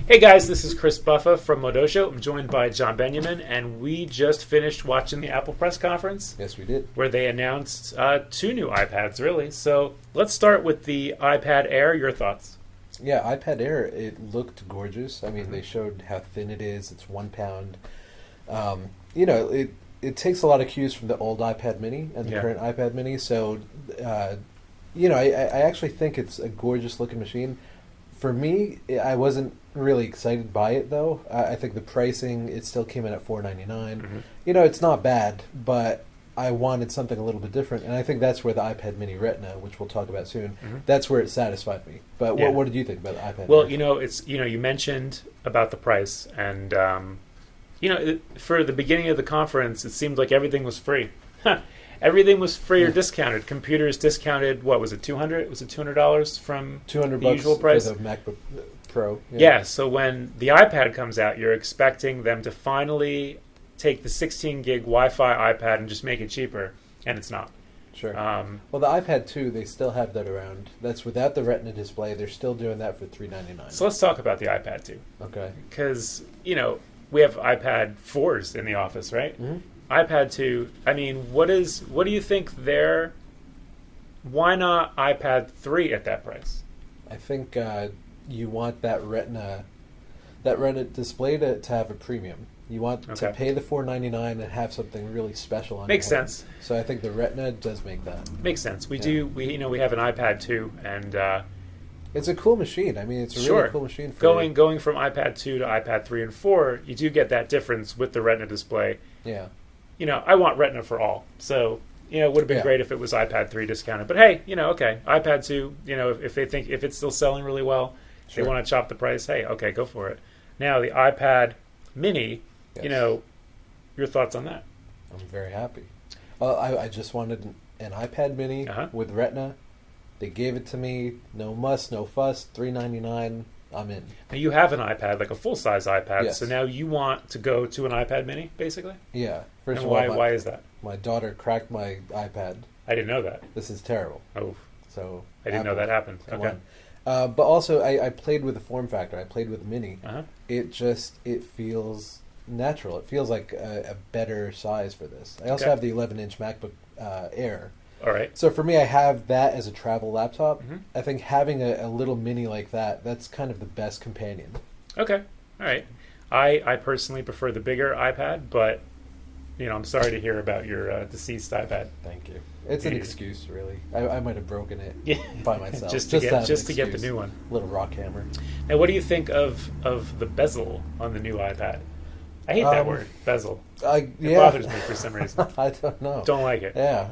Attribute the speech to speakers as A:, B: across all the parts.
A: Hey guys, this is Chris Buffa from Modojo. I'm joined by John Benjamin, and we just finished watching the Apple press conference.
B: Yes, we did.
A: Where they announced two new iPads, really. So let's start with the iPad Air. Your thoughts?
B: Yeah, iPad Air, it looked gorgeous. I mean, they showed how thin it is. It's 1 pound. It takes a lot of cues from the old iPad mini and the current iPad mini. So, I actually think it's a gorgeous looking machine. For me, I wasn't really excited by it, though. I think the pricing, it still came in at $499.
A: Mm-hmm.
B: It's not bad, but I wanted something a little bit different. And I think that's where the iPad mini Retina, which we'll talk about soon, that's where it satisfied me. But what did you think about the iPad
A: Well,
B: Air?
A: you mentioned about the price. And, for the beginning of the conference, it seemed like everything was free. Everything was free or discounted. Computers discounted. What was it? $200? Was it $200 from
B: $200
A: the usual price?
B: For the MacBook Pro.
A: Yeah. So when the iPad comes out, you're expecting them to finally take the 16 gig Wi-Fi iPad and just make it cheaper, and it's not.
B: Sure. Well, the iPad 2, they still have that around. That's without the Retina display. They're still doing that for $399.
A: So let's talk about the iPad 2.
B: Okay.
A: Because we have iPad 4s in the office, right?
B: Mm-hmm.
A: iPad 2, I mean, what do you think why not iPad 3 at that price?
B: I think you want that Retina display to have a premium. You want to pay the $499 and have something really special on it.
A: Makes sense.
B: So I think the Retina does make that.
A: Makes sense. We have an iPad 2, and
B: it's a cool machine. I mean, it's a really cool machine.
A: Going from iPad 2 to iPad 3 and 4, you do get that difference with the Retina display.
B: Yeah.
A: I want Retina for all. So, it would have been great if it was iPad 3 discounted. But hey, okay, iPad 2, if it's still selling really well, they want to chop the price, hey, okay, go for it. Now, the iPad mini, your thoughts on that?
B: I'm very happy. I just wanted an iPad mini with Retina. They gave it to me. No muss, no fuss. $399. I'm in.
A: Now you have an iPad, like a full-size iPad,
B: yes.
A: So now you want to go to an iPad mini, basically?
B: Yeah.
A: First of all, why is that?
B: My daughter cracked my iPad.
A: I didn't know that.
B: This is terrible.
A: Oh.
B: So
A: I didn't know that happened. Okay.
B: But also, I played with the form factor. I played with the mini. It feels natural. It feels like a better size for this. I also have the 11-inch MacBook Air.
A: All right.
B: So for me, I have that as a travel laptop. I think having a little mini like that's kind of the best companion.
A: Okay. All right. I personally prefer the bigger iPad, but I'm sorry to hear about your deceased iPad.
B: Thank you. It's an excuse, really. I might have broken it by myself.
A: just to get the new one.
B: Little rock hammer.
A: Now, what do you think of the bezel on the new iPad? I hate that word, bezel. It bothers me for some reason.
B: I don't know.
A: Don't like it.
B: Yeah.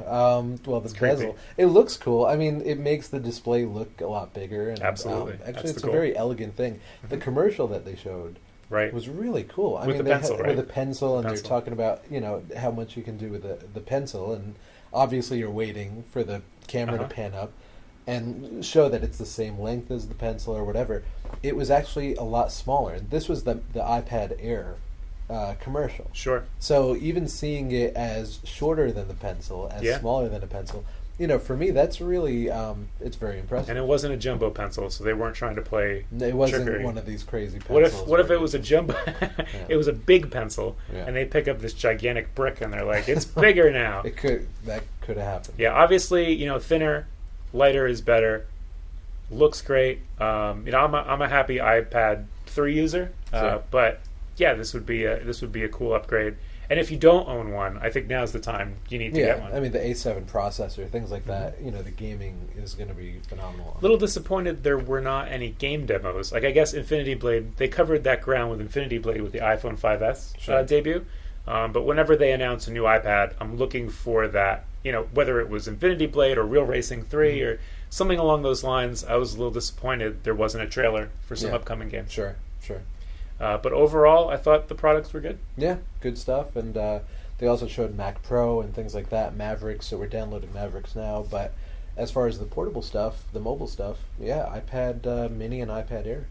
B: Well, the bezel. It looks cool. I mean, it makes the display look a lot bigger. And,
A: absolutely.
B: Actually, it's a very elegant thing. The commercial that they showed was really cool.
A: With the pencil,
B: With a pencil, and they're talking about, how much you can do with the pencil. And obviously you're waiting for the camera to pan up and show that it's the same length as the pencil or whatever. It was actually a lot smaller. This was the iPad Air commercial.
A: Sure.
B: So even seeing it as shorter than the pencil, as smaller than a pencil, for me, that's really, it's very impressive.
A: And it wasn't a jumbo pencil, so they weren't trying to play
B: It wasn't
A: trickery.
B: One of these crazy pencils.
A: What if it was a jumbo? It was a big pencil, and they pick up this gigantic brick, and they're like, it's bigger now.
B: That could have happened.
A: Yeah, obviously, thinner, lighter is better. Looks great. I'm a happy iPad 3 user, but yeah, this would be a cool upgrade. And if you don't own one, I think now's the time you need to get one.
B: I mean, the A7 processor, things like that, the gaming is going to be phenomenal.
A: A little disappointed there were not any game demos. Like, I guess Infinity Blade, they covered that ground with Infinity Blade with the iPhone 5S debut. But whenever they announce a new iPad, I'm looking for that, whether it was Infinity Blade or Real Racing 3 or something along those lines. I was a little disappointed there wasn't a trailer for some upcoming games.
B: Sure.
A: But overall, I thought the products were good. Yeah,
B: good stuff. And they also showed Mac Pro and things like that, Mavericks. So we're downloading Mavericks now. But as far as the portable stuff, the mobile stuff, iPad Mini and iPad Air.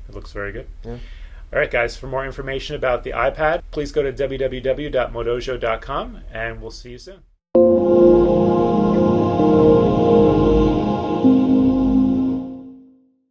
A: It looks very good.
B: Yeah.
A: All right, guys, for more information about the iPad, please go to www.modojo.com, and we'll see you soon.